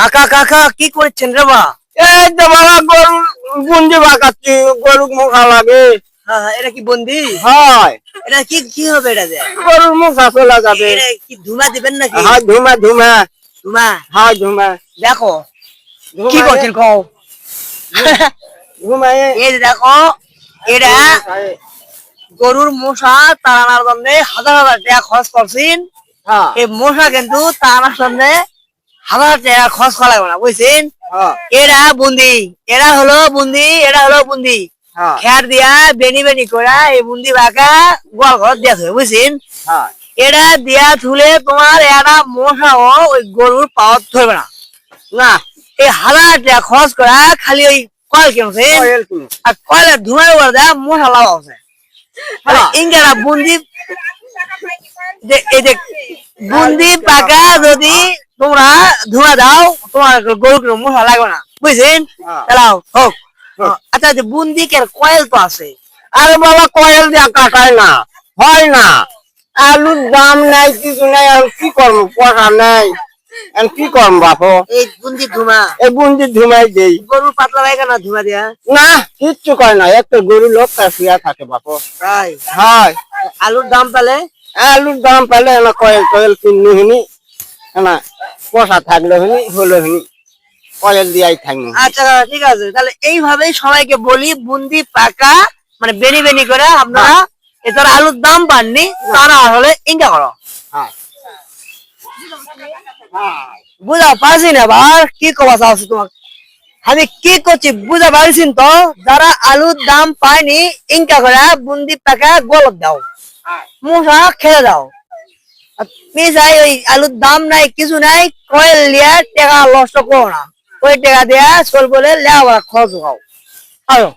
কাকা কাকা কি করছেন রে বা? এই তো বাবা গরু গুঞ্জি বাঁকাচ্ছি, গরু মুখা লাগে। হ্যাঁ হ্যাঁ, এটা কি বন্দি? হয় এটা কি কি হবে এটা যে? গরুর মুখা চলে যাবে। এটা কি ধুমা দিবেন নাকি? হয় ধুমা ধুমা। ধুমা হয় ধুমা দেখো কি করছেন কও? ঘুমায় এই যে দেখো এটা গরুর মশা তাড়ানোর জন্য হাজার হাজার টাকা খরচ করছেন। হ্যাঁ এই মশা কিন্তু তাড়ানোর জন্য হাজার টাকা খরচ করা লাগবে না, বুঝছেন? হ্যাঁ এরা বুন্দি, এরা হলো বুন্দি, এরা হলো বুন্দি। হ্যাঁ খেয়ার দিয়া বেনি বেনি করে এই বুন্দি বাঁকা গোয়াল ঘর দিয়া থুবে, বুঝছেন? হ্যাঁ এটা দিয়া থুলে তোমার একটা মশাও ওই গরুর পাওয়ার ধরবে না। না এই হাজার টাকা খরচ করা খালি ওই কয়েল কিনছেন, কয়েল কিনো। আর কয়েলের ধোঁয়ার উপর দেয়া মশা লাভ আছে। হ্যাঁ। ইংরেরা বুন্দি এই যে বুন্দি পাকা যদি তোমরা ধোঁয়া দাও তোমার গরু মশা লাগবে না, বুঝছেন? হ্যাঁ। চালাও হোক। হোক। আচ্ছা যে বুন্দি কে কয়েল তো আছে। আরে বাবা কয়েল দিয়া কাটায় না, হয় না। আলুর দাম নাই, কিছু নাই, আর কি করবো, পয়সা নাই, আর কি করবো বাপু। এই বুন্দি ধুমা এই বুন্দি ধুমাই দেই। গরুর পাতলা লাগে না ধুমা দিয়া? না কিচ্ছু করে না, একটা গরু লোক শুয়া থাকে বাপু। তাই হয় আলুর দাম পেলে আলুর দাম পেলে না কয়েল টয়েল কিনি হিনি না, পয়সা থাকলে হিনি হলো হিনি কয়েল দিয়াই থাকি। আচ্ছা ঠিক আছে, তাহলে এইভাবেই সবাইকে বলি বুন্দি পাকা মানে বেনি বেনি করে আপনারা এছাড়া আলুর দাম পাননি তারা হলে ইনকা করো। হ্যাঁ বুঝা পারছি না বার কি কবা চাচ্ছি তোমার, আমি কি করছি বুঝা পারছি তো? যারা আলুর দাম পায়নি ইনকা করে বুন্দি পাকা গলত দাও, মশা খেয়ে দাও। আর তুমি চাই ওই আলুর দাম নাই কিছু নাই কয়েল লিয়া টাকা নষ্ট করো না, ওই টাকা দেয়া চল বলে লেওয়া খরচ খাও। আরো